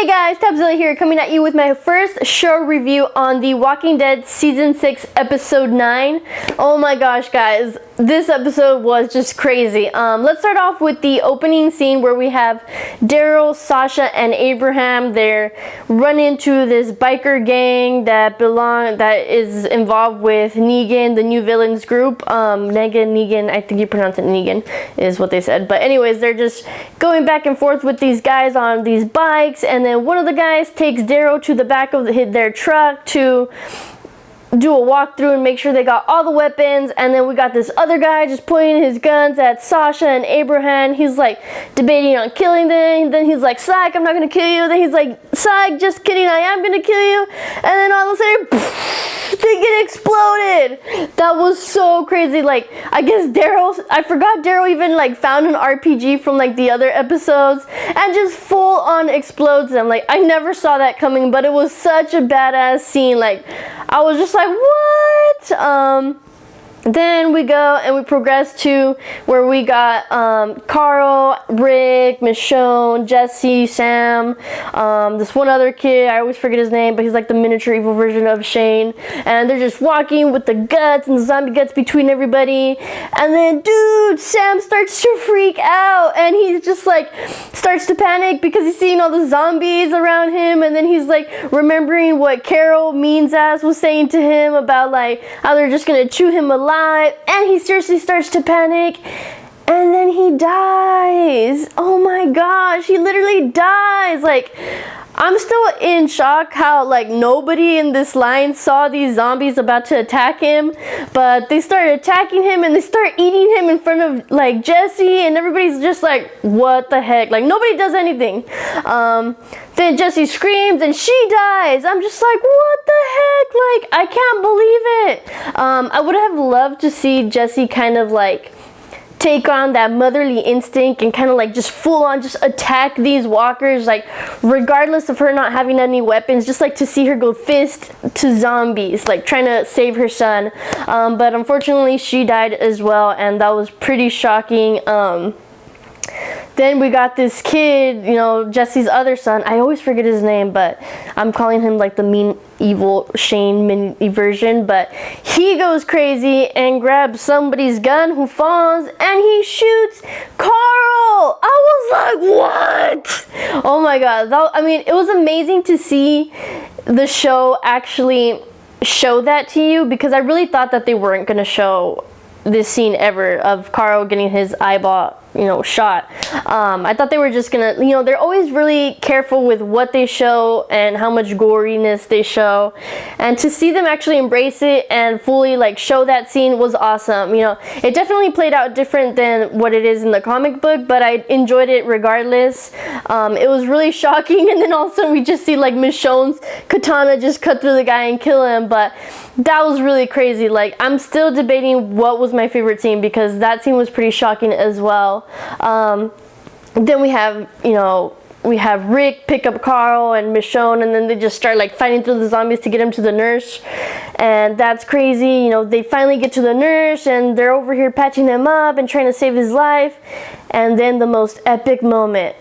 Hey guys, Tapzilla here, coming at you with my first show review on The Walking Dead Season 6, Episode 9. Oh my gosh, guys, this episode was just crazy. Let's start off with the opening scene where we have Daryl, Sasha, and Abraham. They're run into this biker gang that is involved with Negan, the new villains group. Negan, I think you pronounce it Negan, is what they said. But anyways, they're just going back and forth with these guys on these bikes, and then one of the guys takes Daryl to the back of their truck to do a walkthrough and make sure they got all the weapons. And then we got this other guy just pointing his guns at Sasha and Abraham. He's like debating on killing them. Then he's like, "Psych, I'm not gonna kill you." Then he's like, "Psych, just kidding, I am gonna kill you." And then all of a sudden, they get exploded. That was so crazy. Like, I guess I forgot Daryl even like found an RPG from like the other episodes and just full on explodes them. Like, I never saw that coming, but it was such a badass scene. Like, I was just like, what? Then we go and we progress to where we got Carl, Rick, Michonne, Jesse, Sam, this one other kid, I always forget his name, but he's like the miniature evil version of Shane. And they're just walking with the guts and the zombie guts between everybody. And then, dude, Sam starts to freak out and he's just like, starts to panic because he's seeing all the zombies around him. And then he's like remembering what Carol Means-Ass was saying to him about like how they're just gonna chew him alive. And he seriously starts to panic, and then he dies. Oh my gosh, he literally dies. Like, I'm still in shock how like nobody in this line saw these zombies about to attack him, but they started attacking him and they start eating him in front of like Jesse, and everybody's just like, what the heck? Like, nobody does anything. Then Jesse screams and she dies. I'm just like, what the heck? Like, I can't believe it. I would have loved to see Jesse kind of like take on that motherly instinct and kind of like just full on just attack these walkers, like regardless of her not having any weapons, just like to see her go fist to zombies, like trying to save her son. But unfortunately she died as well, and that was pretty shocking. Then we got this kid, you know, Jesse's other son. I always forget his name, but I'm calling him like the mean, evil Shane mini version. But he goes crazy and grabs somebody's gun who falls, and he shoots Carl. I was like, what? Oh my God. I mean, it was amazing to see the show actually show that to you, because I really thought that they weren't going to show this scene ever of Carl getting his eyeball, you know, shot. I thought they were just gonna, you know, they're always really careful with what they show and how much goriness they show, and to see them actually embrace it and fully like show that scene was awesome. You know, it definitely played out different than what it is in the comic book, but I enjoyed it regardless. It was really shocking, and then all of a sudden we just see like Michonne's katana just cut through the guy and kill him. But that was really crazy. Like, I'm still debating what was my favorite scene, because that scene was pretty shocking as well. Then we have, you know, we have Rick pick up Carl and Michonne, and then they just start like fighting through the zombies to get him to the nurse. And that's crazy. You know, they finally get to the nurse and they're over here patching him up and trying to save his life. And then the most epic moment,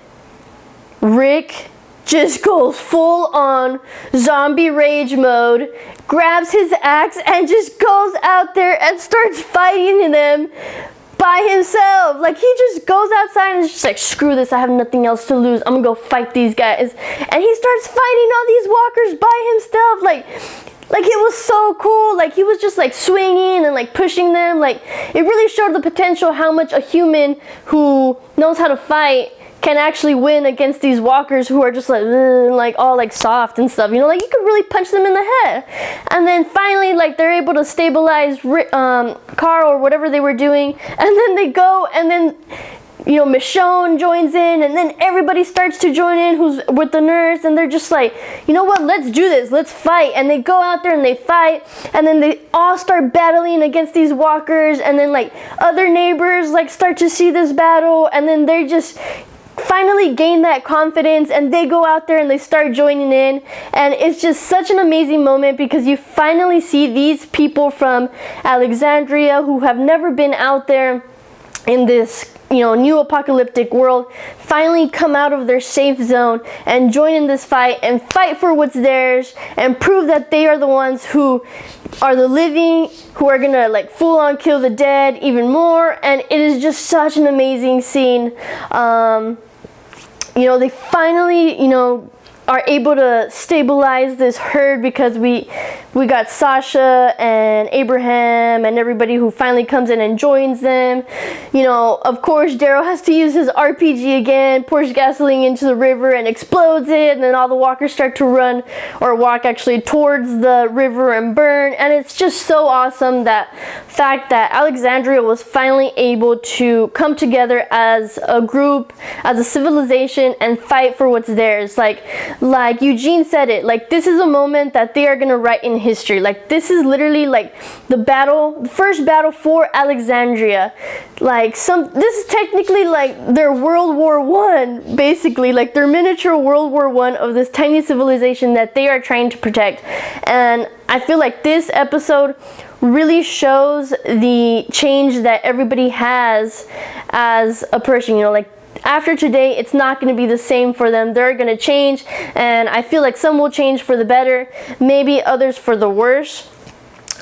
Rick just goes full on zombie rage mode, grabs his axe and just goes out there and starts fighting them by himself. Like, he just goes outside and is just like, screw this, I have nothing else to lose, I'm gonna go fight these guys. And he starts fighting all these walkers by himself. Like it was so cool. Like, he was just like swinging and like pushing them. Like, it really showed the potential how much a human who knows how to fight can actually win against these walkers who are just like all like soft and stuff, you know, like you could really punch them in the head. And then finally, like, they're able to stabilize Carl or whatever they were doing, and then they go, and then, you know, Michonne joins in, and then everybody starts to join in who's with the nurse, and they're just like, you know what, let's do this, let's fight. And they go out there and they fight, and then they all start battling against these walkers, and then like other neighbors like start to see this battle, and then they just finally gain that confidence, and they go out there and they start joining in. And it's just such an amazing moment, because you finally see these people from Alexandria who have never been out there in this new apocalyptic world finally come out of their safe zone and join in this fight and fight for what's theirs and prove that they are the ones who are the living, who are gonna like full on kill the dead even more. And it is just such an amazing scene. They finally are able to stabilize this herd, because we got Sasha and Abraham and everybody who finally comes in and joins them. Of course, Daryl has to use his RPG again, pours gasoline into the river and explodes it, and then all the walkers start to run or walk actually towards the river and burn. And it's just so awesome, that fact that Alexandria was finally able to come together as a group, as a civilization, and fight for what's theirs. Like Eugene said it, like this is a moment that they are gonna write in history. Like this is literally like the first battle for Alexandria. This is technically like their World War I, basically, like their miniature World War I of this tiny civilization that they are trying to protect. And I feel like this episode really shows the change that everybody has as a person. After today, it's not going to be the same for them. They're going to change, and I feel like some will change for the better, maybe others for the worse.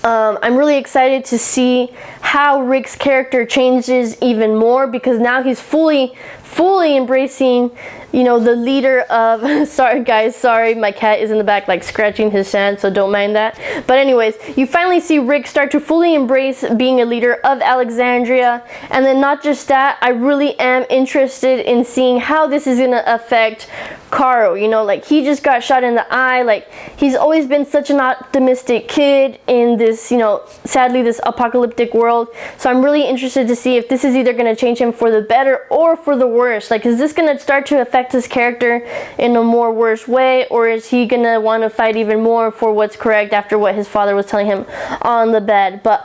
I'm really excited to see how Rick's character changes even more, because now he's fully embracing, the leader of, sorry guys, my cat is in the back like scratching his sand, so don't mind that. But anyways, you finally see Rick start to fully embrace being a leader of Alexandria. And then not just that, I really am interested in seeing how this is going to affect Carl. Like he just got shot in the eye. Like he's always been such an optimistic kid in this, sadly this apocalyptic world. So I'm really interested to see if this is either going to change him for the better or for the worse. Like, is this going to start to affect his character in a more worse way, or is he going to want to fight even more for what's correct after what his father was telling him on the bed? But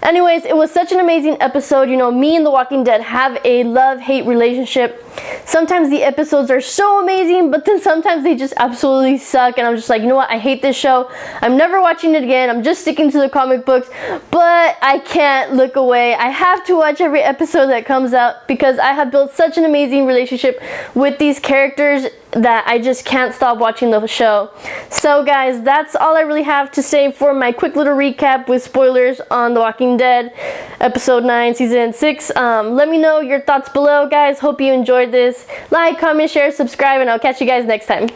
anyways, it was such an amazing episode. Me and The Walking Dead have a love-hate relationship. Sometimes the episodes are so amazing, but then sometimes they just absolutely suck, and I'm just like, what, I hate this show. I'm never watching it again. I'm just sticking to the comic books, but I can't look away. I have to watch every episode that comes out, because I have built such an amazing relationship with these characters that I just can't stop watching the show. So guys, that's all I really have to say for my quick little recap with spoilers on The Walking Dead episode 9 season 6. Let me know your thoughts below, guys. Hope you enjoyed this. Like, comment, share, subscribe, and I'll catch you guys next time.